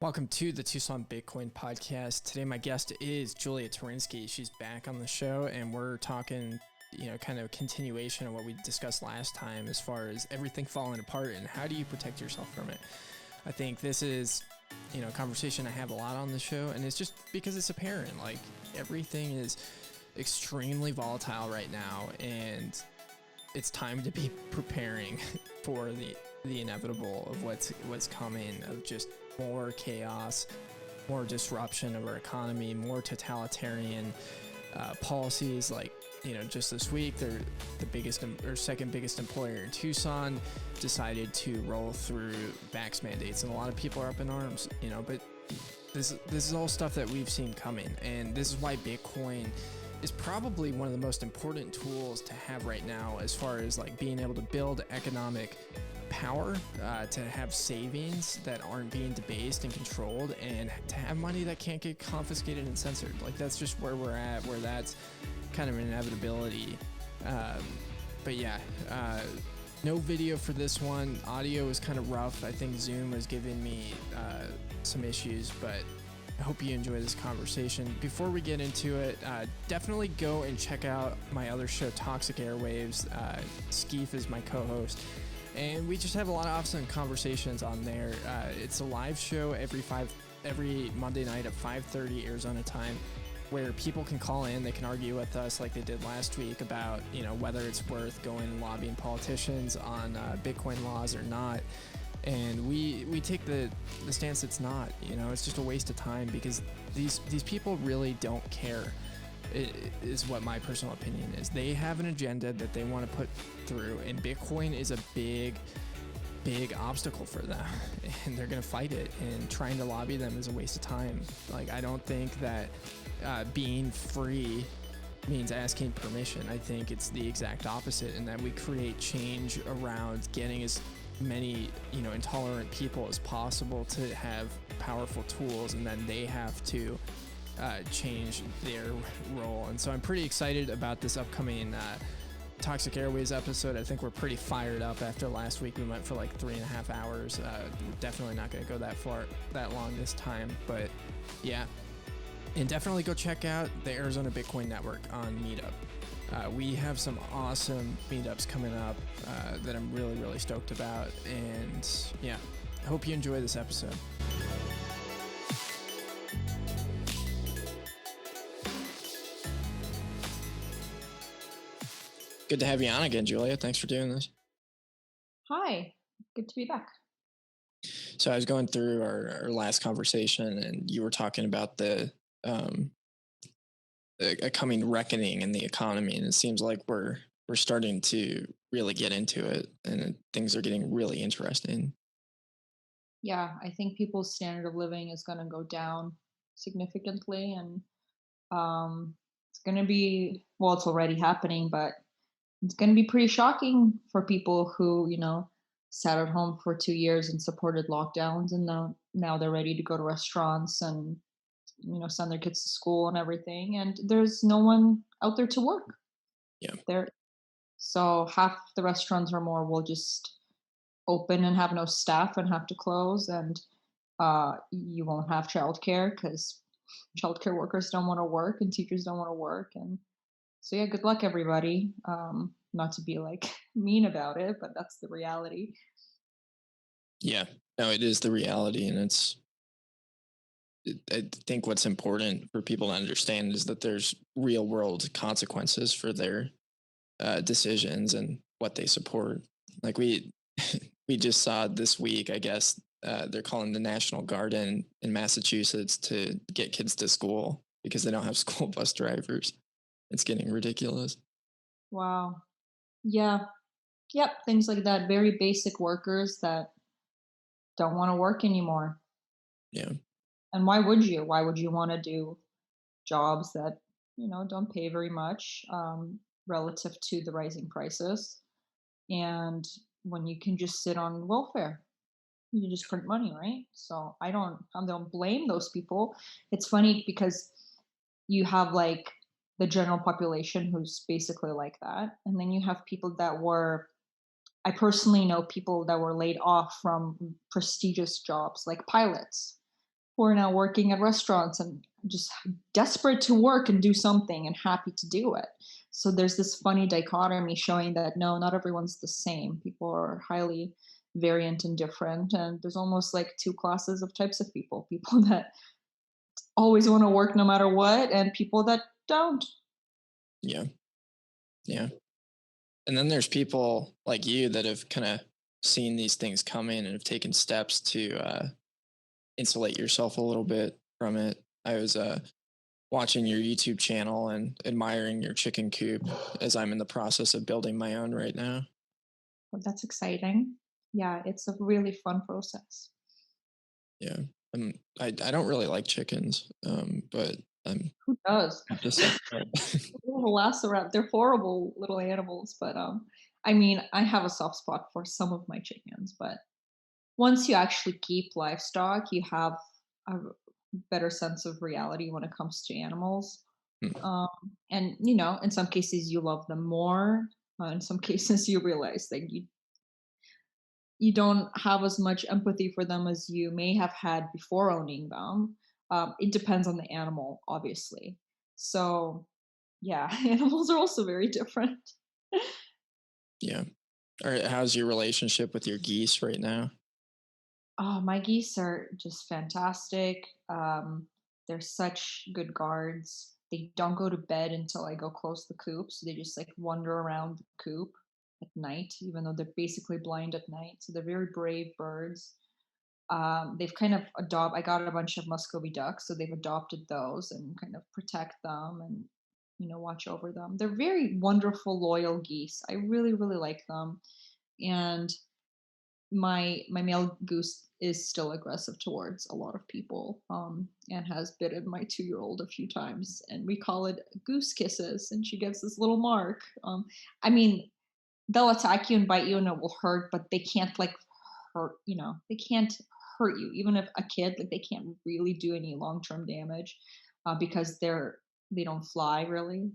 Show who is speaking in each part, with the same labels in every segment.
Speaker 1: Welcome to the Tucson Bitcoin podcast. Today, my guest is Julia Tourianski. She's back on the show, and we're talking, kind of a continuation of what we discussed last time as far as everything falling apart and how do you protect yourself from it. I think this is, a conversation I have a lot on the show, and it's just because it's apparent. Like, everything is extremely volatile right now, and it's time to be preparing for the inevitable of what's coming, of just more chaos, more disruption of our economy, more totalitarian policies. Like, just this week, they're the biggest or second biggest employer in Tucson decided to roll through vax mandates, and a lot of people are up in arms. But this is all stuff that we've seen coming, and this is why Bitcoin is probably one of the most important tools to have right now, as far as like being able to build economic power, to have savings that aren't being debased and controlled, and to have money that can't get confiscated and censored. Like, that's just where we're at, where that's kind of an inevitability. But yeah, no video for this one. Audio is kind of rough. I think Zoom was giving me some issues, but I hope you enjoy this conversation. Before we get into it, definitely go and check out my other show, Toxic Airwaves. Geese is my co-host, and we just have a lot of awesome conversations on there. It's a live show every Monday night at 5:30 Arizona time, where people can call in. They can argue with us like they did last week about whether it's worth going and lobbying politicians on Bitcoin laws or not. And we take the stance it's not. It's just a waste of time, because these people really don't care. It is what my personal opinion is. They have an agenda that they want to put through, and Bitcoin is a big obstacle for them, and they're going to fight it, and trying to lobby them is a waste of time. Like, I don't think that being free means asking permission. I think it's the exact opposite, and that we create change around getting as many intolerant people as possible to have powerful tools, and then they have to change their role. And so I'm pretty excited about this upcoming Toxic Airways episode. I think we're pretty fired up after last week. We went for like 3.5 hours. We're definitely not going to go that long this time, but yeah. And definitely go check out the Arizona Bitcoin Network on Meetup. We have some awesome meetups coming up that I'm really, really stoked about. And yeah, I hope you enjoy this episode. Good to have you on again, Julia. Thanks for doing this.
Speaker 2: Hi, good to be back.
Speaker 1: So I was going through our last conversation, and you were talking about a coming reckoning in the economy, and it seems like we're starting to really get into it, and things are getting really interesting.
Speaker 2: Yeah, I think people's standard of living is going to go down significantly, and it's going to be, well, it's already happening, but it's going to be pretty shocking for people who, sat at home for 2 years and supported lockdowns, and now they're ready to go to restaurants and, send their kids to school and everything, and there's no one out there to work.
Speaker 1: Yeah.
Speaker 2: So half the restaurants or more will just open and have no staff and have to close, and you won't have childcare because childcare workers don't want to work and teachers don't want to work. And so yeah, good luck everybody. Not to be like mean about it, but that's the reality.
Speaker 1: Yeah, no, it is the reality, and I think what's important for people to understand is that there's real world consequences for their decisions and what they support. Like, we just saw this week, I guess, they're calling the National Guard in Massachusetts to get kids to school because they don't have school bus drivers. It's getting ridiculous.
Speaker 2: Wow. Yeah. Yep. Things like that. Very basic workers that don't want to work anymore.
Speaker 1: Yeah.
Speaker 2: And why would you? Why would you want to do jobs that, don't pay very much relative to the rising prices? And when you can just sit on welfare, you just print money, right? So I don't blame those people. It's funny because you have like the general population who's basically like that, and then you have people that were, I personally know people that were laid off from prestigious jobs like pilots. who are now working at restaurants and just desperate to work and do something and happy to do it. So there's this funny dichotomy showing that no, not everyone's the same. People are highly variant and different. And there's almost like two classes of types of people: people that always want to work no matter what, and people that don't.
Speaker 1: Yeah. Yeah. And then there's people like you that have kind of seen these things coming and have taken steps to insulate yourself a little bit from it. I was watching your YouTube channel and admiring your chicken coop as I'm in the process of building my own right now.
Speaker 2: But that's exciting. Yeah, it's a really fun process.
Speaker 1: Yeah. I don't really like chickens, but I'm
Speaker 2: Who does?
Speaker 1: have to suck it up.
Speaker 2: Little around. They're horrible little animals, but I mean, I have a soft spot for some of my chickens, but once you actually keep livestock, you have a better sense of reality when it comes to animals.
Speaker 1: Mm,
Speaker 2: Um, and you know, in some cases you love them more. In some cases you realize that you don't have as much empathy for them as you may have had before owning them. It depends on the animal, obviously. So yeah, animals are also very different.
Speaker 1: yeah. All right. How's your relationship with your geese right now?
Speaker 2: Oh, my geese are just fantastic. They're such good guards. They don't go to bed until I go close the coop, so they just like wander around the coop at night, even though they're basically blind at night. So they're very brave birds. They've kind of adopt. I got a bunch of Muscovy ducks, so they've adopted those and kind of protect them and watch over them. They're very wonderful, loyal geese. I really, really like them, and my male goose is still aggressive towards a lot of people, and has bitten my 2-year-old a few times, and we call it goose kisses, and she gets this little mark. I mean, they'll attack you and bite you and it will hurt, but they can't like hurt, they can't hurt you. Even if a kid, like they can't really do any long-term damage, because they don't fly really.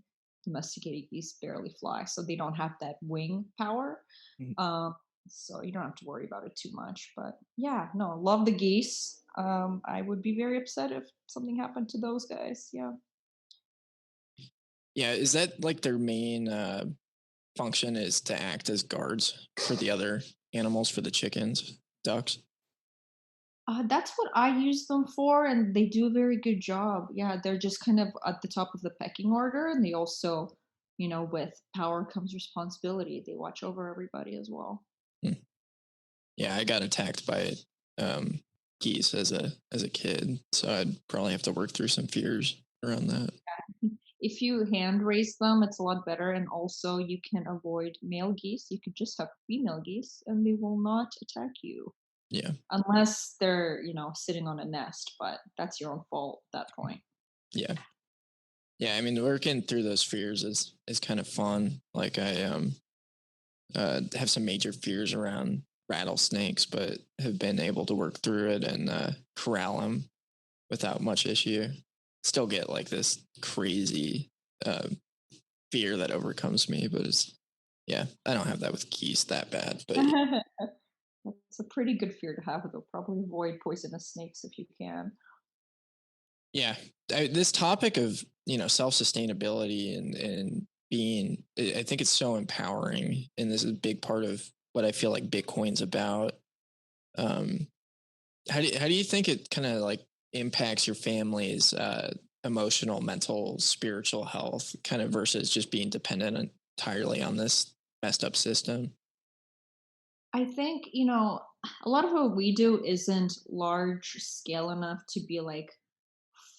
Speaker 2: Domesticated geese barely fly, so they don't have that wing power.
Speaker 1: Mm.
Speaker 2: Um, so you don't have to worry about it too much. But yeah, no, love the geese. I would be very upset if something happened to those guys. Yeah.
Speaker 1: Yeah. Is that like their main function is to act as guards for the other animals, for the chickens, ducks?
Speaker 2: That's what I use them for, and they do a very good job. Yeah, they're just kind of at the top of the pecking order, and they also, with power comes responsibility. They watch over everybody as well.
Speaker 1: Hmm. Yeah, I got attacked by um, geese as a kid, so I'd probably have to work through some fears around that.
Speaker 2: If you hand raise them, it's a lot better, and also you can avoid male geese. You could just have female geese, and they will not attack you
Speaker 1: Yeah,
Speaker 2: unless they're, sitting on a nest. But that's your own fault at that point.
Speaker 1: yeah, yeah. I mean, working through those fears is kind of fun. Like I have some major fears around rattlesnakes, but have been able to work through it and corral them without much issue. Still get like this crazy uh, fear that overcomes me, but it's yeah, I don't have that with geese that bad, but
Speaker 2: That's a pretty good fear to have, though. Probably avoid poisonous snakes if you can.
Speaker 1: yeah, this topic of self sustainability and being, I think it's so empowering, and this is a big part of what I feel like Bitcoin's about. Um, how do you think it kind of like impacts your family's emotional, mental, spiritual health, kind of versus just being dependent entirely on this messed up system?
Speaker 2: I think, a lot of what we do isn't large scale enough to be like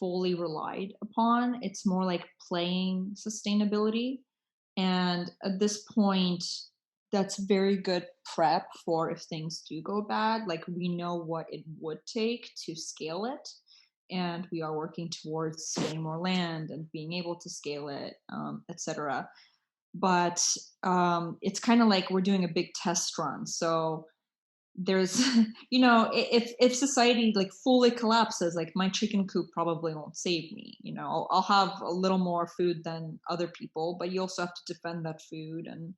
Speaker 2: fully relied upon. It's more like playing sustainability. And at this point, that's very good prep for if things do go bad. Like we know what it would take to scale it. And we are working towards getting more land and being able to scale it, etc. But it's kind of like we're doing a big test run. So there's if society like fully collapses, like my chicken coop probably won't save me. I'll have a little more food than other people, but you also have to defend that food, and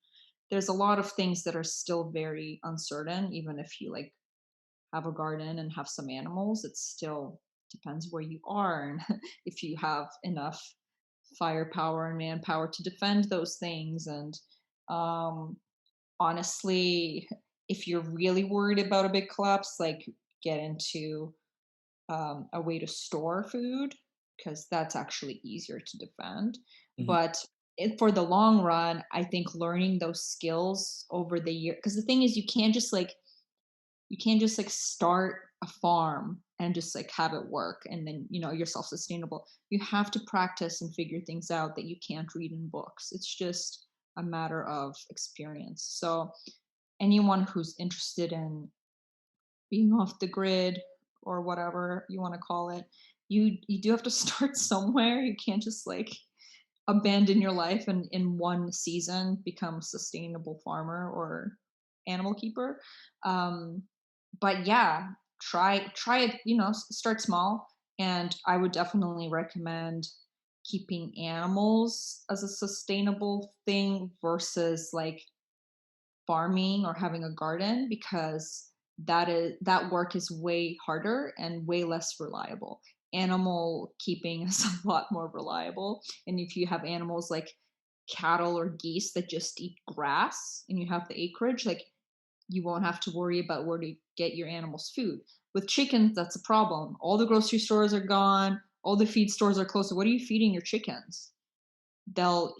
Speaker 2: there's a lot of things that are still very uncertain. Even if you like have a garden and have some animals, it's still depends where you are and if you have enough firepower and manpower to defend those things. And um, honestly, if you're really worried about a big collapse, like get into a way to store food because that's actually easier to defend.
Speaker 1: Mhm.
Speaker 2: But for the long run, I think learning those skills over the year, because the thing is, you can't just like start a farm and just like have it work and then you're self-sustainable. You have to practice and figure things out that you can't read in books. It's just a matter of experience. So anyone who's interested in being off the grid or whatever you want to call it, you do have to start somewhere. You can't just like abandon your life and in one season become a sustainable farmer or animal keeper. um, but yeah, try it, start small. And I would definitely recommend keeping animals as a sustainable thing versus like farming or having a garden, because that work is way harder and way less reliable. Animal keeping is a lot more reliable. And if you have animals like cattle or geese that just eat grass and you have the acreage, like you won't have to worry about where to get your animals food. With chickens, that's a problem. All the grocery stores are gone, all the feed stores are closed. So what are you feeding your chickens? They'll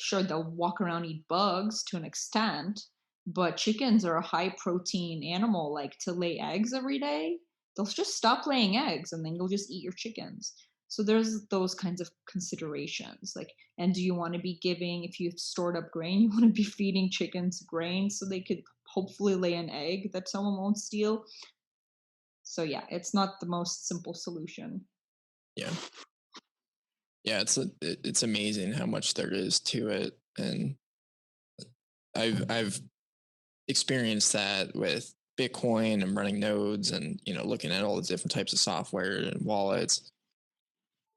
Speaker 2: walk around, eat bugs to an extent, but chickens are a high protein animal. Like, to lay eggs every day, they'll just stop laying eggs and then you'll just eat your chickens. So there's those kinds of considerations. Like, and do you want to be giving, if you've stored up grain, you want to be feeding chickens grain so they could hopefully lay an egg that someone won't steal? So yeah, it's not the most simple solution.
Speaker 1: Yeah. Yeah, it's amazing how much there is to it, and I've experienced that with Bitcoin and running nodes, and looking at all the different types of software and wallets.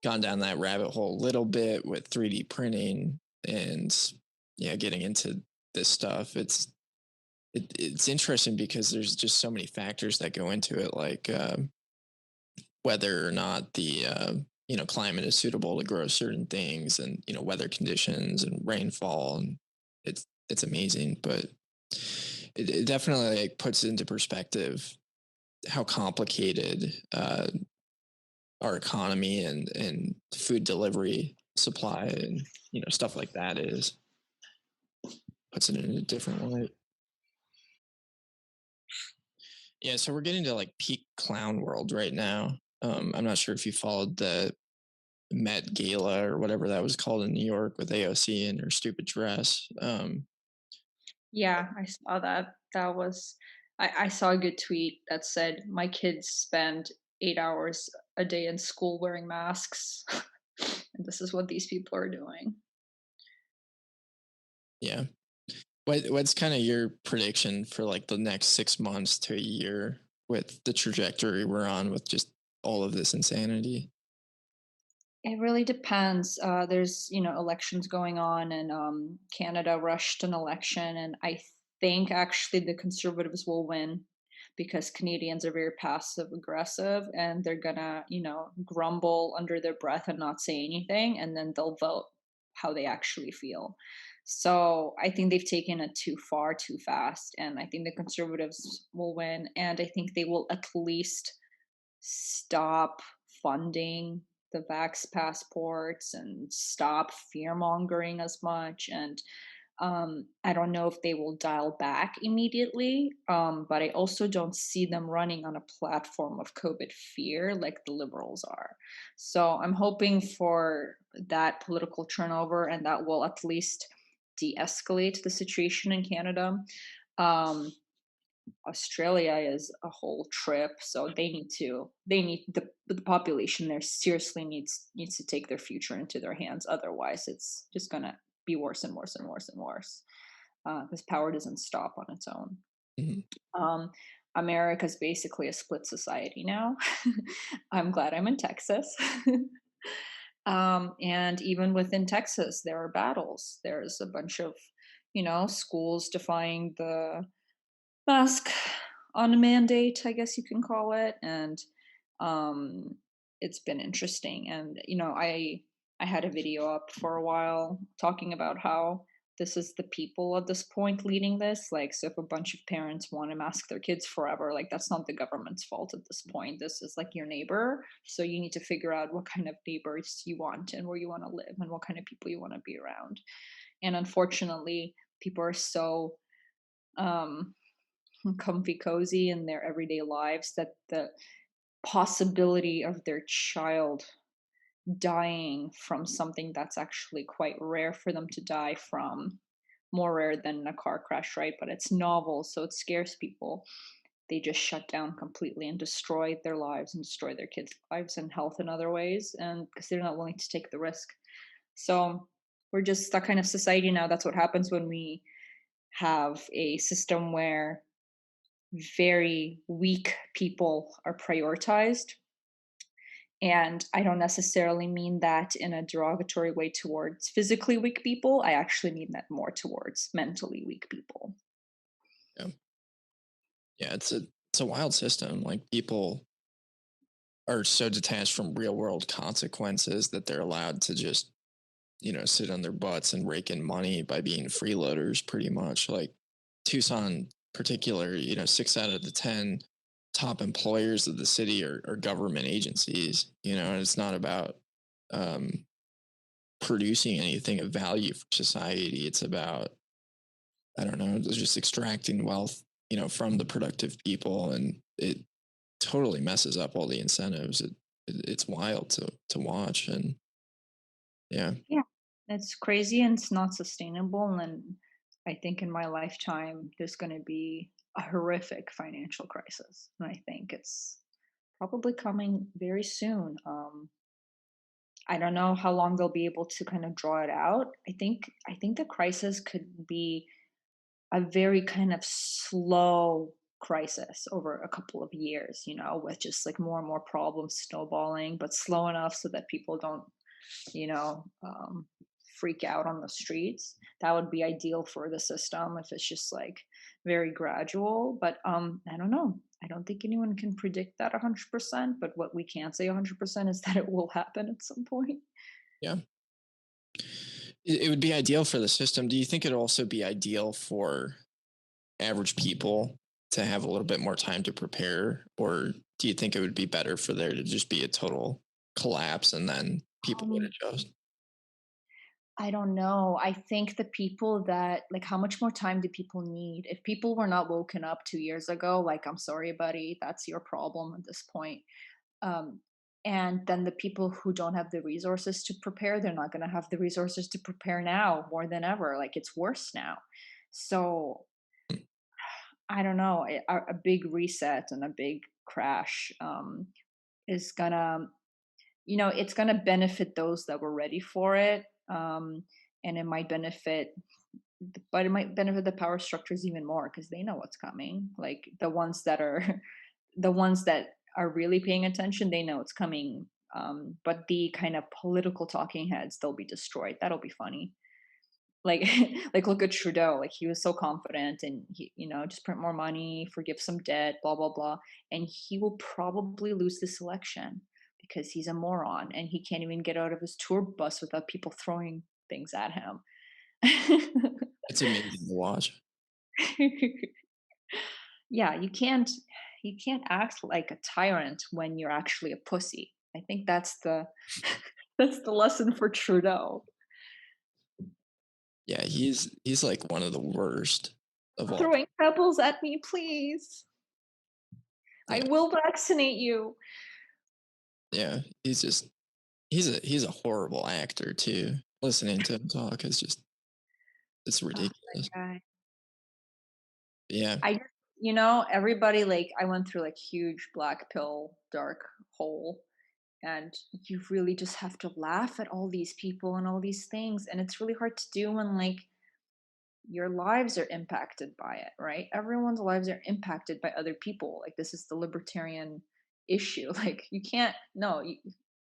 Speaker 1: Gone down that rabbit hole a little bit with 3D printing, and yeah, getting into this stuff. It's interesting because there's just so many factors that go into it, like whether or not the climate is suitable to grow certain things, and weather conditions and rainfall, and it's amazing. But it definitely like puts into perspective how complicated our economy and food delivery supply and stuff like that is. Puts it in a different light. Yeah, so we're getting to like peak clown world right now. I'm not sure if you followed the Met Gala or whatever that was called in New York with AOC and her stupid dress.
Speaker 2: Yeah, I saw that. I saw a good tweet that said, "My kids spend 8 hours a day in school wearing masks, and this is what these people are doing."
Speaker 1: Yeah. What's kind of your prediction for like the next 6 months to a year with the trajectory we're on with just all of this insanity?
Speaker 2: It really depends. There's, elections going on, and Canada rushed an election, and I think actually the Conservatives will win because Canadians are very passive aggressive, and they're gonna, grumble under their breath and not say anything, and then they'll vote how they actually feel. So I think they've taken it too far, too fast, and I think the Conservatives will win, and I think they will at least stop funding the vax passports and stop fear mongering as much. And I don't know if they will dial back immediately, but I also don't see them running on a platform of COVID fear like the liberals are. So I'm hoping for that political turnover, and that will at least de escalate the situation in Canada. Um, Australia is a whole trip, so the population there seriously needs to take their future into their hands. Otherwise, it's just gonna be worse and worse and worse and worse because power doesn't stop on its own.
Speaker 1: Mhm.
Speaker 2: Um, America's basically a split society now. I'm glad I'm in Texas. And even within Texas, there are battles. There's a bunch of, schools defying the mask on a mandate, I guess you can call it. And um, it's been interesting. And I had a video up for a while talking about how this is the people at this point leading this. Like, so if a bunch of parents want to mask their kids forever, like that's not the government's fault at this point. This is like your neighbor. So you need to figure out what kind of neighbors you want and where you want to live and what kind of people you want to be around. And unfortunately, people are so um comfy cozy in their everyday lives that the possibility of their child dying from something that's actually quite rare for them to die from, more rare than a car crash, right? But it's novel, so it scares people. They just shut down completely and destroy their lives and destroy their kids' lives and health in other ways, and because they're not willing to take the risk. So we're just that kind of society now. That's what happens when we have a system where very weak people are prioritized. And I don't necessarily mean that in a derogatory way towards physically weak people. I actually mean that more towards mentally weak people.
Speaker 1: Yeah. Yeah, it's a wild system. Like people are so detached from real world consequences that they're allowed to just, sit on their butts and rake in money by being freeloaders pretty much. Like Tucson particular, 6 out of the 10 top employers of the city are government agencies, and it's not about um producing anything of value for society. It's about, I don't know, just extracting wealth, from the productive people, and it totally messes up all the incentives. It's wild to watch, and yeah,
Speaker 2: Yeah. It's crazy and it's not sustainable. And I think in my lifetime, there's going to be a horrific financial crisis. And I think it's probably coming very soon. I don't know how long they'll be able to kind of draw it out. I think the crisis could be a very kind of slow crisis over a couple of years, with just like more and more problems snowballing, but slow enough so that people don't, you know, um, freak out on the streets. That would be ideal for the system if it's just like very gradual. But I don't know. I don't think anyone can predict that 100%. But what we can say 100% is that it will happen at some point.
Speaker 1: yeah. It would be ideal for the system. Do you think it'd also be ideal for average people to have a little bit more time to prepare, or do you think it would be better for there to just be a total collapse and then people would
Speaker 2: Um,
Speaker 1: adjust?
Speaker 2: I don't know. I think the people that like how much more time do people need? If people were not woken up 2 years ago, like I'm sorry, buddy, that's your problem at this point. Um, and then the people who don't have the resources to prepare, they're not going to have the resources to prepare now more than ever. Like it's worse now. So I don't know. A big reset and a big crash is gonna, it's gonna benefit those that were ready for it. And it might benefit but it might benefit the power structures even more because they know what's coming. Like the ones that are the ones that are really paying attention, they know it's coming. But the kind of political talking heads, they'll be destroyed. That'll be funny. Like, like look at Trudeau. Like he was so confident, and he, just print more money, forgive some debt, blah blah blah, and he will probably lose this election because he's a moron and he can't even get out of his tour bus without people throwing things at him.
Speaker 1: It's amazing to watch.
Speaker 2: Yeah, you can't act like a tyrant when you're actually a pussy. I think that's the that's the lesson for Trudeau.
Speaker 1: Yeah, he's like one of the worst of all.
Speaker 2: Throwing pebbles at me, please. I
Speaker 1: Yeah,
Speaker 2: will vaccinate you.
Speaker 1: yeah, he's a horrible actor too. Listening to him talk is just, it's
Speaker 2: Oh,
Speaker 1: ridiculous.
Speaker 2: that guy.
Speaker 1: Yeah,
Speaker 2: I just, everybody like I went through like huge black pill dark hole, and you really just have to laugh at all these people and all these things, and it's really hard to do when like your lives are impacted by it, right? Everyone's lives are impacted by other people. Like this is the libertarian issue. Like you can't, no,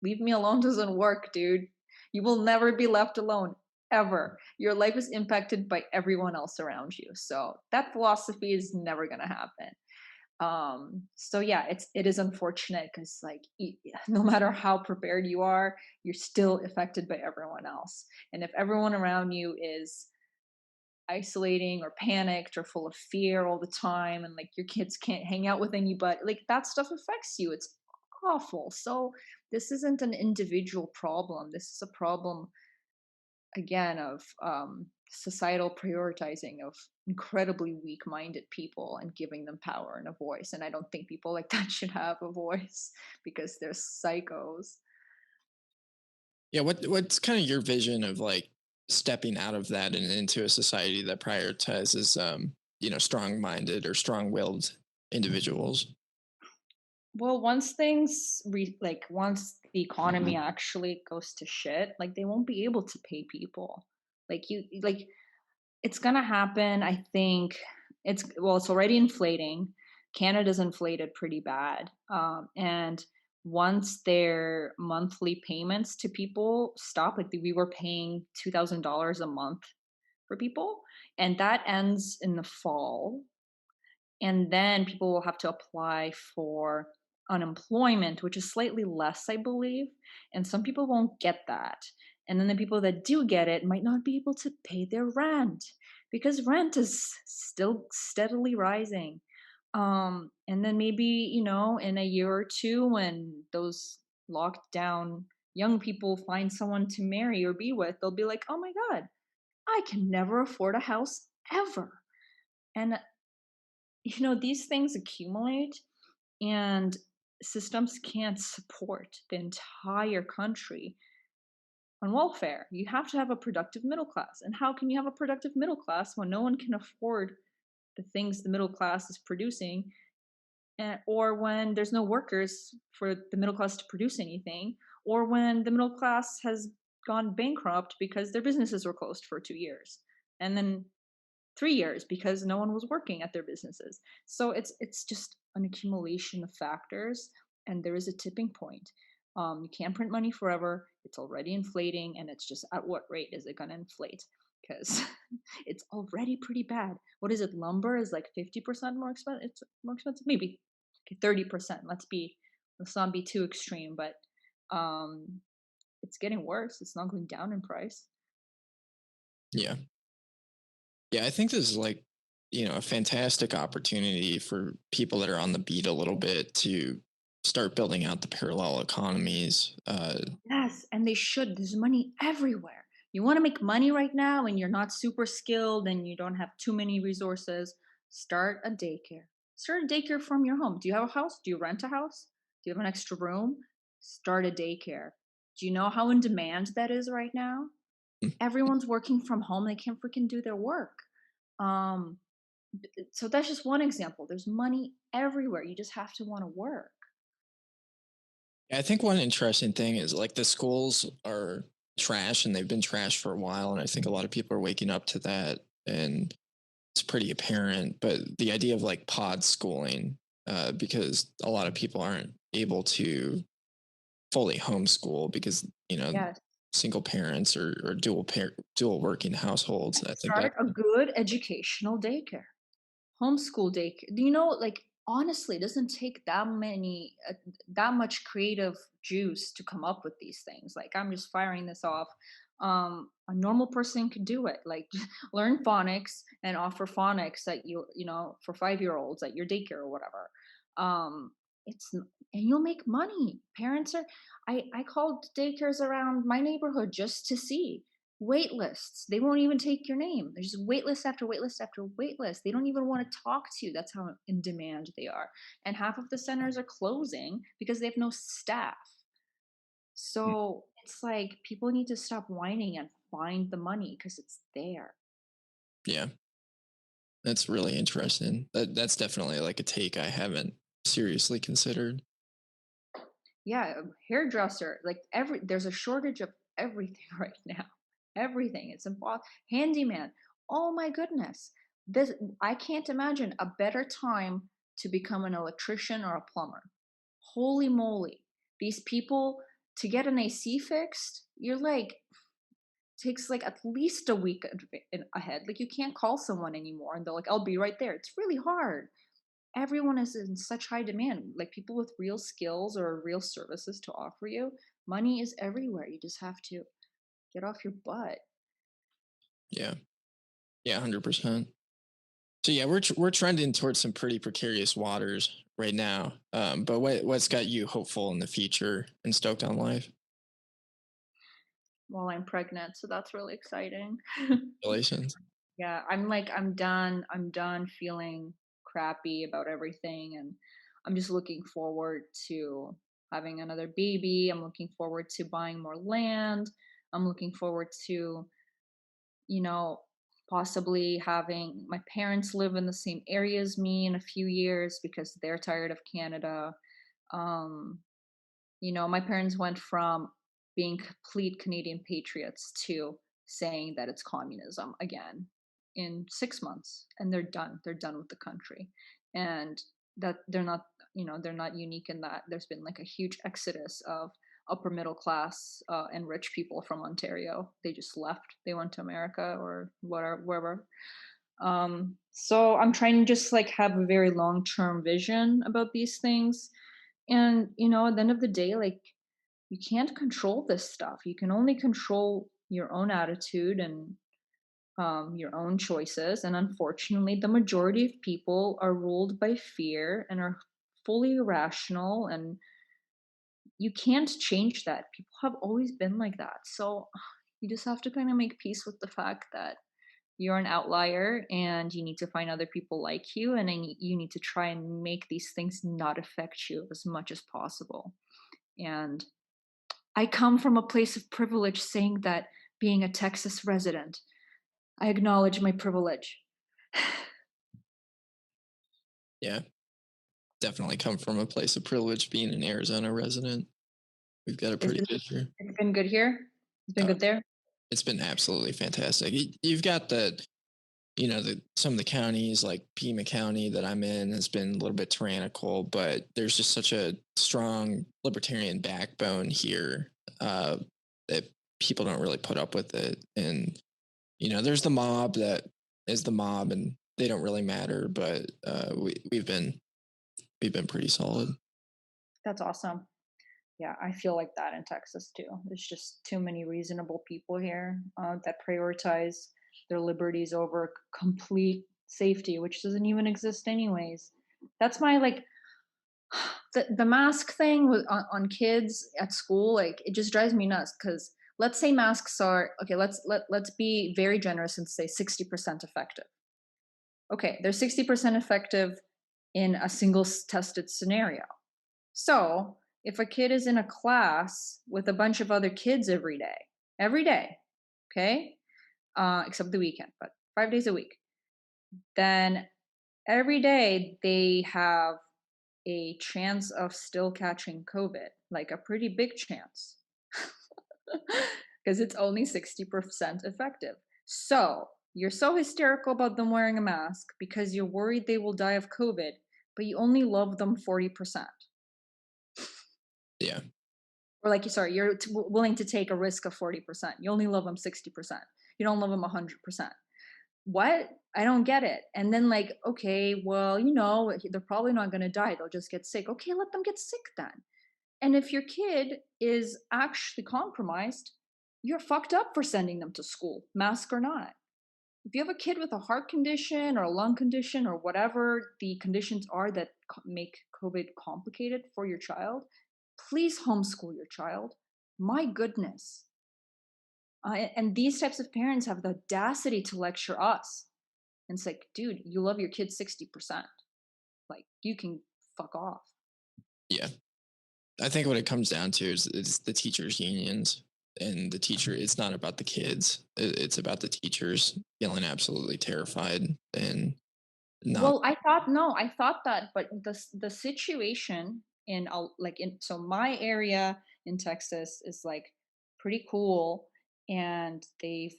Speaker 2: leave me alone doesn't work, dude. You will never be left alone ever. Your life is impacted by everyone else around you. So that philosophy is never going to happen. So yeah, it is unfortunate because like no matter how prepared you are, you're still affected by everyone else. And if everyone around you is isolating or panicked or full of fear all the time, and like your kids can't hang out with anybody, like that stuff affects you. It's awful. So this isn't an individual problem. This is a problem again of societal prioritizing of incredibly weak-minded people and giving them power and a voice. And I don't think people like that should have a voice because they're psychos.
Speaker 1: Yeah, what's kind of your vision of like stepping out of that and into a society that prioritizes strong-minded or strong-willed individuals?
Speaker 2: Well, once like once the economy actually goes to shit, like they won't be able to pay people. Like it's gonna happen. I think it's already inflating. Canada's inflated pretty bad. And once their monthly payments to people stop, like we were paying $2,000 a month for people, and that ends in the fall, and then people will have to apply for unemployment, which is slightly less, I believe. And some people won't get that. And then the people that do get it might not be able to pay their rent because rent is still steadily rising. And then maybe, in a year or two, when those locked down young people find someone to marry or be with, they'll be like, oh my God, I can never afford a house ever. And these things accumulate, and systems can't support the entire country on welfare. You have to have a productive middle class. And how can you have a productive middle class when no one can afford the things the middle class is producing, or when there's no workers for the middle class to produce anything, or when the middle class has gone bankrupt because their businesses were closed for 2 years? And then 3 years because no one was working at their businesses. So it's just an accumulation of factors, and there is a tipping point. You can't print money forever. It's already inflating, and it's just at what rate is it going to inflate? Because it's already pretty bad. What is it? Lumber is like 50% more expensive. It's more expensive, maybe okay, 30%. Let's not be too extreme, but um, it's getting worse. It's not going down in price.
Speaker 1: Yeah. Yeah, I think this is like, a fantastic opportunity for people that are on the beat a little bit to start building out the parallel economies.
Speaker 2: Yes, and they should. There's money everywhere. You want to make money right now and you're not super skilled and you don't have too many resources, start a daycare. Start a daycare from your home. Do you have a house? Do you rent a house? Do you have an extra room? Start a daycare. Do you know how in demand that is right now?
Speaker 1: Mm.
Speaker 2: Everyone's working from home. They can't freaking do their work. Um, so that's just one example. There's money everywhere. You just have to want to work.
Speaker 1: I think one interesting thing is like the schools are trash and they've been trash for a while. And I think a lot of people are waking up to that. And it's pretty apparent. But the idea of like pod schooling, because a lot of people aren't able to fully homeschool because
Speaker 2: Yes.
Speaker 1: single parents or dual working households. I think that
Speaker 2: Start a good educational daycare. Homeschool daycare. Do you know, like, honestly, it doesn't take that much creative juice to come up with these things. Like, I'm just firing this off. A normal person could do it. Like, learn phonics and offer phonics at for 5 year olds at your daycare or whatever. Um, and you'll make money. Parents are. I called daycares around my neighborhood just to see wait lists. They won't even take your name. There's just wait list after wait list after wait list. They don't even want to talk to you. That's how in demand they are. And half of the centers are closing because they have no staff. So it's like people need to stop whining and find the money because it's there.
Speaker 1: yeah, that's really interesting. That's definitely like a take I haven't seriously considered.
Speaker 2: Yeah, hairdresser, like there's a shortage of everything right now. Everything. It's impossible. Handyman. Oh my goodness. This I can't imagine a better time to become an electrician or a plumber. Holy moly. These people to get an AC fixed, you're like takes like at least a week ahead. Like you can't call someone anymore and they're like, I'll be right there. It's really hard. everyone is in such high demand. Like people with real skills or real services to offer you, money is everywhere. You just have to get off your butt.
Speaker 1: Yeah. Yeah, 100%. So yeah, we're trending towards some pretty precarious waters right now. But what's got you hopeful in the future and stoked on life?
Speaker 2: While I'm pregnant, so that's really exciting.
Speaker 1: Relations.
Speaker 2: Yeah, I'm done feeling crappy about everything, and I'm just looking forward to having another baby. I'm looking forward to buying more land. I'm looking forward to, you know, possibly having my parents live in the same area as me in a few years because they're tired of Canada. Um, my parents went from being complete Canadian patriots to saying that it's communism again in 6 months, and they're done. They're done with the country, and that they're not unique in that. There's been like a huge exodus of upper middle class and rich people from Ontario. They just left. They went to America or whatever, wherever. So I'm trying to just like have a very long term vision about these things. And, at the end of the day, like, you can't control this stuff. You can only control your own attitude and your own choices. And unfortunately, the majority of people are ruled by fear and are fully irrational. And you can't change that. People have always been like that. So you just have to kind of make peace with the fact that you're an outlier and you need to find other people like you. And then you need to try and make these things not affect you as much as possible. And I come from a place of privilege saying that being a Texas resident, I acknowledge my privilege.
Speaker 1: Yeah, definitely come from a place of privilege being an Arizona resident. We've got a
Speaker 2: Is
Speaker 1: pretty
Speaker 2: it,
Speaker 1: good year.
Speaker 2: it's been good here? It's been
Speaker 1: Uh,
Speaker 2: good there?
Speaker 1: it's been absolutely fantastic. You've got some of the counties like Pima County that I'm in has been a little bit tyrannical, but there's just such a strong libertarian backbone here that people don't really put up with it. And there's the mob that is the mob, and they don't really matter. But we've been pretty solid.
Speaker 2: That's awesome. Yeah, I feel like that in Texas too. There's just too many reasonable people here that prioritize their liberties over complete safety, which doesn't even exist anyways. That's my like the mask thing on kids at school. Like it just drives me nuts because let's say masks are okay. Let's be very generous and say 60% effective. Okay, they're 60% effective in a single tested scenario. So, if a kid is in a class with a bunch of other kids every day, okay, except the weekend, but 5 days a week, then every day they have a chance of still catching COVID, like a pretty big chance, because it's only 60% effective. So, you're so hysterical about them wearing a mask because you're worried they will die of COVID, but you only love them 40%.
Speaker 1: Yeah,
Speaker 2: Or like, sorry, you're willing to take a risk of 40%. You only love them 60%. You don't love them 100%. What? I don't get it. And then like, okay, well, they're probably not going to die. They'll just get sick. Okay, let them get sick then. And if your kid is actually compromised, you're fucked up for sending them to school, mask or not. If you have a kid with a heart condition or a lung condition or whatever the conditions are that make COVID complicated for your child, please homeschool your child. My goodness. And these types of parents have the audacity to lecture us. And it's like, dude, you love your kid 60%. Like, you can fuck off.
Speaker 1: yeah. I think what it comes down to is the teachers' unions and the teacher. It's not about the kids. It's about the teachers feeling absolutely terrified and not.
Speaker 2: Well, I thought no, I thought that, but the situation in like in so my area in Texas is like pretty cool, and the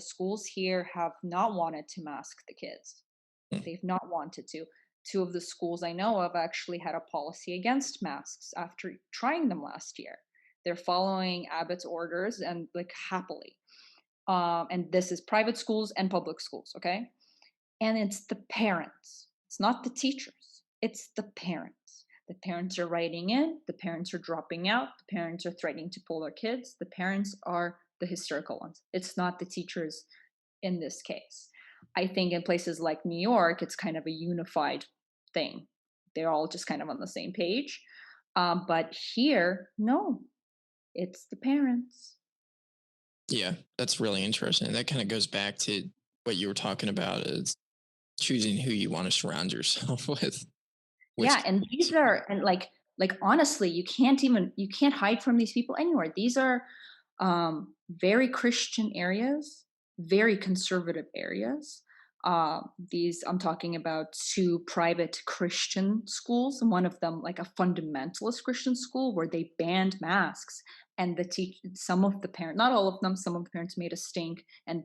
Speaker 2: schools here have not wanted to mask the kids. They've not wanted to. Two of the schools I know of actually had a policy against masks after trying them last year. They're following Abbott's orders and like happily. And this is private schools and public schools, okay? And it's the parents. It's not the teachers, it's the parents. The parents are writing in, the parents are dropping out, the parents are threatening to pull their kids, the parents are the hysterical ones. It's not the teachers in this case. I think in places like New York, it's kind of a unified thing. They're all just kind of on the same page. But here, no, it's the parents.
Speaker 1: Yeah, that's really interesting. That kind of goes back to what you were talking about is choosing who you want to surround yourself with, which
Speaker 2: Yeah, and these are and like honestly, you can't hide from these people anywhere. These are very Christian areas, very conservative areas. These I'm talking about two private Christian schools. One of them like a fundamentalist Christian school where they banned masks, and some of the parents, not all of them, some of the parents made a stink, and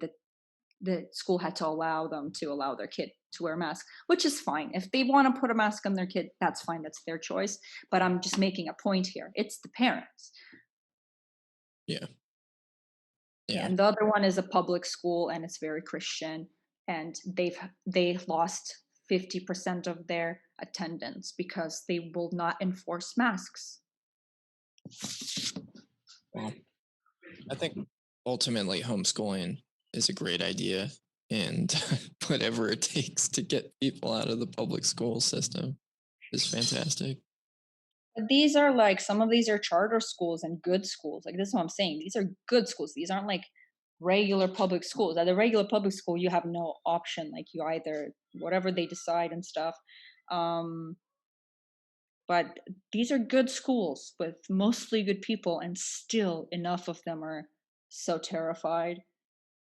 Speaker 2: the school had to allow their kid to wear a mask, which is fine. If they want to put a mask on their kid, that's fine. That's their choice. But I'm just making a point here. It's the parents.
Speaker 1: yeah,
Speaker 2: Yeah,
Speaker 1: yeah,
Speaker 2: and the other one is a public school and it's very Christian, and they lost 50% of their attendance because they will not enforce masks.
Speaker 1: well, I think ultimately homeschooling is a great idea, and whatever it takes to get people out of the public school system is fantastic.
Speaker 2: But these are like some of these are charter schools and good schools. Like this is what I'm saying. These are good schools. These aren't like regular public schools. At the regular public school, you have no option. Like you either whatever they decide and stuff. Um, but these are good schools with mostly good people, and still enough of them are so terrified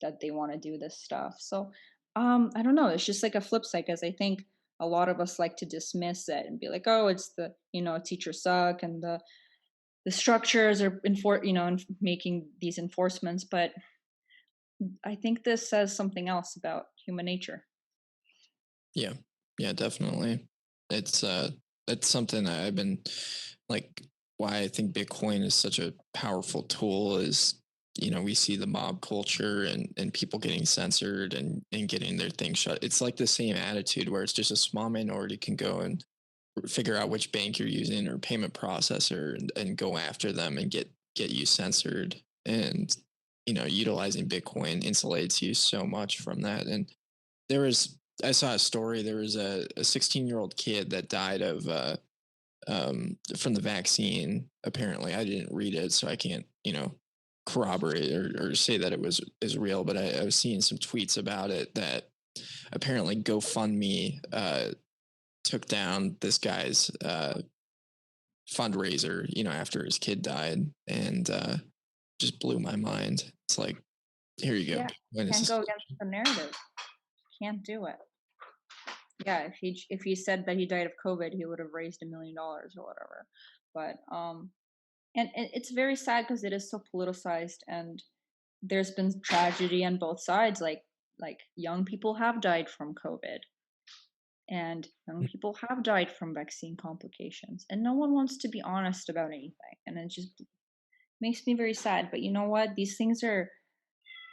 Speaker 2: that they want to do this stuff. So I don't know. It's just like a flip side because I think a lot of us like to dismiss it and be like, oh, it's the teachers suck and the structures are making these enforcements. But I think this says something else about human nature.
Speaker 1: Yeah, yeah, definitely. It's that's something that I've been like why I think Bitcoin is such a powerful tool is we see the mob culture and people getting censored and getting their thing shut. It's like the same attitude where it's just a small minority can go and figure out which bank you're using or payment processor and go after them and get you censored. And utilizing Bitcoin insulates you so much from that. And I saw a story. There was a 16-year-old kid that died of from the vaccine. Apparently, I didn't read it, so I can't corroborate or say that it is real. But I was seeing some tweets about it that apparently GoFundMe took down this guy's fundraiser. After his kid died, and just blew my mind. It's like, here you go.
Speaker 2: Yeah,
Speaker 1: When is
Speaker 2: can't
Speaker 1: this?
Speaker 2: go against the narrative. Can't do it. Yeah, if he said that he died of COVID, he would have raised $1 million or whatever. But and it's very sad because it is so politicized, and there's been tragedy on both sides. Like young people have died from COVID, and young people have died from vaccine complications, and no one wants to be honest about anything, and it just makes me very sad. But you know what? These things are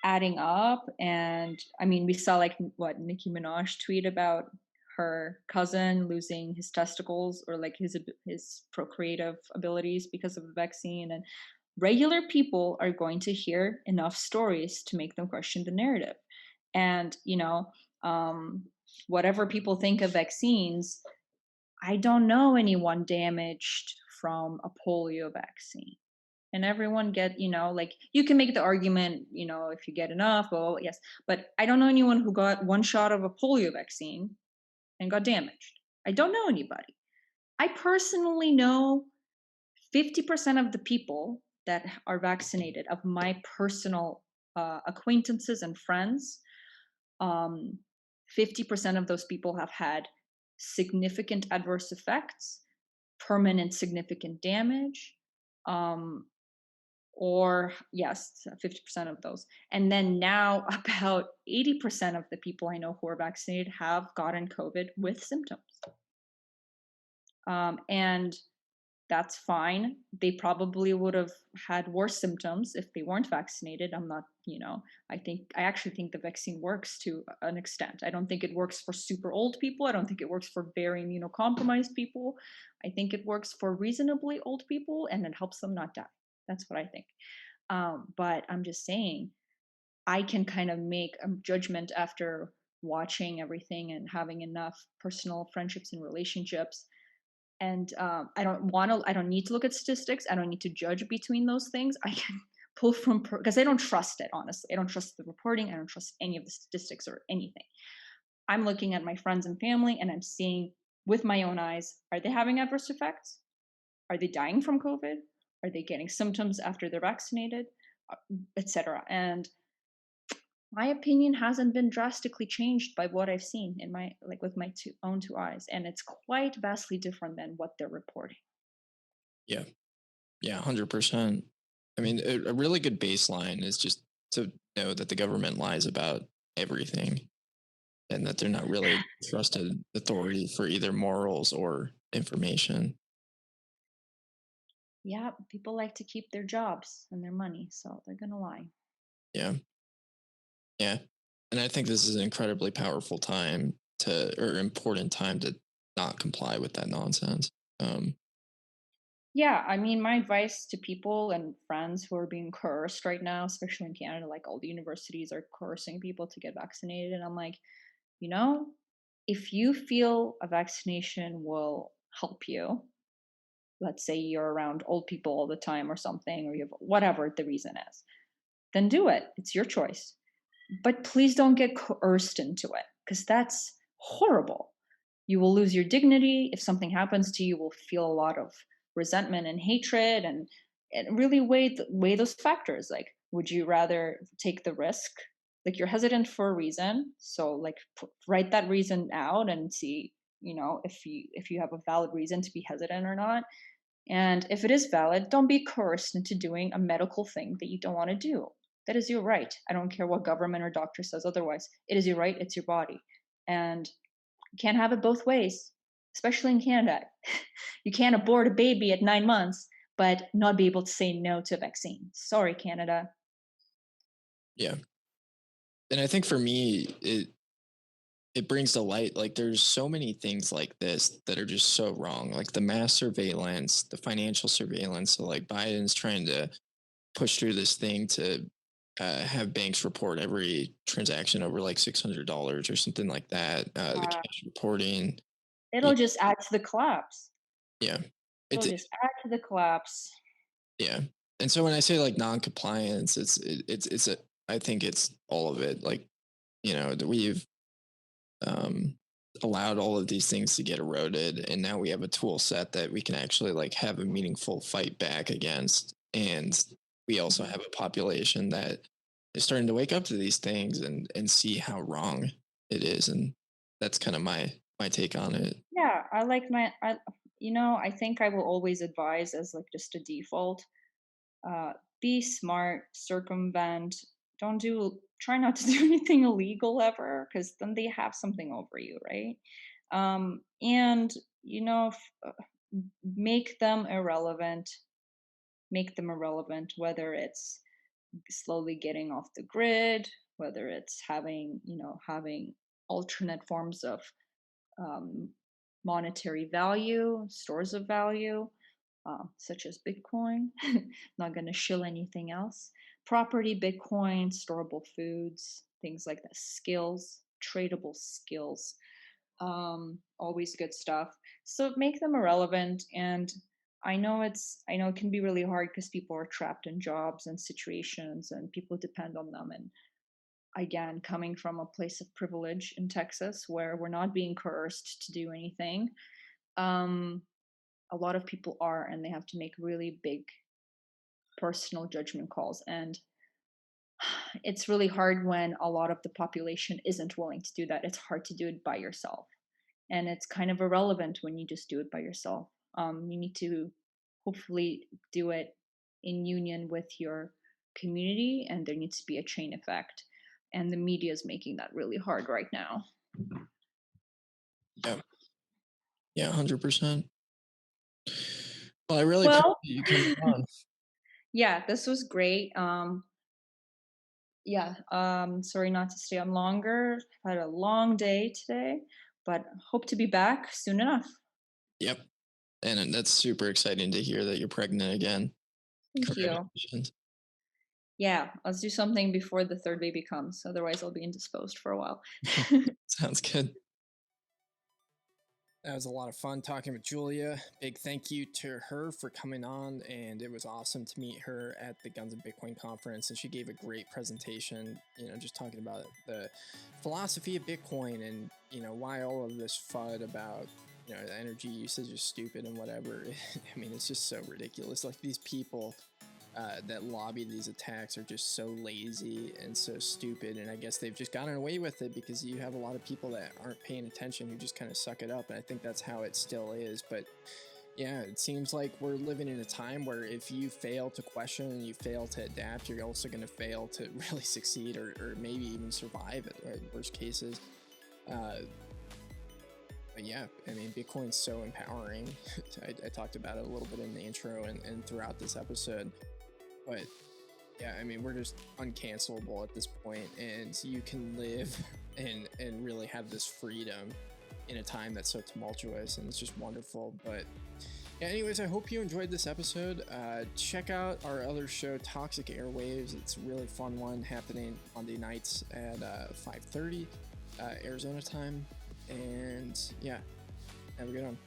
Speaker 2: adding up, and I mean, we saw like what Nicki Minaj tweet about her cousin losing his testicles or like his procreative abilities because of the vaccine, and regular people are going to hear enough stories to make them question the narrative. And um, whatever people think of vaccines, I don't know anyone damaged from a polio vaccine. And everyone get like you can make the argument if you get enough, well, yes, but I don't know anyone who got one shot of a polio vaccine and got damaged. I don't know anybody. I personally know 50% of the people that are vaccinated of my personal acquaintances and friends. 50% of those people have had significant adverse effects, permanent significant damage, um, or yes, 50% of those. And then now about 80% of the people I know who are vaccinated have gotten COVID with symptoms. And That's fine. They probably would have had worse symptoms if they weren't vaccinated. I'm not, I actually think the vaccine works to an extent. I don't think it works for super old people. I don't think it works for very immunocompromised people. I think it works for reasonably old people and it helps them not die. That's what I think. But I'm just saying, I can kind of make a judgment after watching everything and having enough personal friendships and relationships, and I don't need to look at statistics. I don't need to judge between those things. I can pull from, because I don't trust it, honestly. I don't trust the reporting. I don't trust any of the statistics or anything. I'm looking at my friends and family and I'm seeing with my own eyes, are they having adverse effects? Are they dying from COVID? Are they getting symptoms after they're vaccinated? Etc. And my opinion hasn't been drastically changed by what I've seen in my, like, with my own two eyes, and it's quite vastly different than what they're reporting.
Speaker 1: Yeah. Yeah. 100%. I mean, a really good baseline is just to know that the government lies about everything and that they're not really trusted authority for either morals or information.
Speaker 2: Yeah, people like to keep their jobs and their money, so they're gonna lie.
Speaker 1: Yeah. Yeah. And I think this is an incredibly powerful time or important time to not comply with that nonsense. Um,
Speaker 2: Yeah, I mean, my advice to people and friends who are being coerced right now, especially in Canada, like all the universities are coercing people to get vaccinated. And I'm like, you know, if you feel a vaccination will help you, let's say you're around old people all the time or something, or you have whatever the reason is, then do it. It's your choice. But please don't get coerced into it because that's horrible. You will lose your dignity. If something happens to you, you will feel a lot of resentment and hatred, and really weigh those factors. Like, would you rather take the risk? Like, you're hesitant for a reason, so like write that reason out and see, if you have a valid reason to be hesitant or not. And if it is valid, don't be coerced into doing a medical thing that you don't want to do. That is your right. I don't care what government or doctor says otherwise. It is your right, it's your body. And you can't have it both ways, especially in Canada. You can't abort a baby at 9 months, but not be able to say no to a vaccine. Sorry, Canada.
Speaker 1: yeah. And I think for me, it brings to light like there's so many things like this that are just so wrong, like the mass surveillance, the financial surveillance. So like Biden's trying to push through this thing to have banks report every transaction over like $600 or something like that. The
Speaker 2: Uh,
Speaker 1: cash reporting.
Speaker 2: it'll just add to the collapse.
Speaker 1: Yeah.
Speaker 2: It'll
Speaker 1: It's
Speaker 2: just add to the collapse.
Speaker 1: yeah. And so when I say like non-compliance, it's a I think it's all of it. Like, that we've um allowed all of these things to get eroded, and now we have a tool set that we can actually like have a meaningful fight back against. And we also
Speaker 2: Mhm.
Speaker 1: have a population that is starting to wake up to these things and see how wrong it is. And that's kind of my take on it.
Speaker 2: Yeah, I think I will always advise as like just a default, uh, be smart, circumvent, try not to do anything illegal ever, because then they have something over you, right? And, make them irrelevant, whether it's slowly getting off the grid, whether it's having alternate forms of um, monetary value, stores of value, such as Bitcoin. Not going to shill anything else. Property, Bitcoin, storable foods, things like that. Skills, tradable skills. Always good stuff. So make them irrelevant. And I know it can be really hard because people are trapped in jobs and situations and people depend on them. And again, coming from a place of privilege in Texas where we're not being coerced to do anything, um, a lot of people are, and they have to make really big personal judgment calls. And it's really hard when a lot of the population isn't willing to do that. It's hard to do it by yourself. And it's kind of irrelevant when you just do it by yourself. You need to hopefully do it in union with your community, and there needs to be a chain effect. And the media is making that really hard right now.
Speaker 1: Yeah. Yeah, 100%. Well, I really appreciate
Speaker 2: Well,
Speaker 1: you coming on.
Speaker 2: yeah, this was great. Yeah, sorry not to stay on longer. Had a long day today, but hope to be back soon enough.
Speaker 1: Yep. And that's super exciting to hear that you're pregnant again.
Speaker 2: Thank you.
Speaker 1: Congratulations.
Speaker 2: Yeah, let's do something before the third baby comes. Otherwise, I'll be indisposed for a while.
Speaker 1: Sounds good. That was a lot of fun talking with Julia. Big thank you to her for coming on, and it was awesome to meet her at the Guns and Bitcoin conference. And she gave a great presentation, just talking about the philosophy of Bitcoin and, why all of this FUD about, the energy usage is stupid and whatever. I mean, it's just so ridiculous. Like these people that lobby these attacks are just so lazy and so stupid, and I guess they've just gotten away with it because you have a lot of people that aren't paying attention who just kind of suck it up, and I think that's how it still is. But yeah, it seems like we're living in a time where if you fail to question and you fail to adapt, you're also going to fail to really succeed, or maybe even survive at worst cases. But yeah, I mean, Bitcoin's so empowering. I talked about it a little bit in the intro and throughout this episode. But yeah, I mean, we're just uncancelable at this point, and you can live and really have this freedom in a time that's so tumultuous, and it's just wonderful. But yeah, anyways, I hope you enjoyed this episode. Check out our other show, Toxic Airwaves. It's a really fun one happening Monday nights at 5:30 Arizona time. And yeah, have a good one.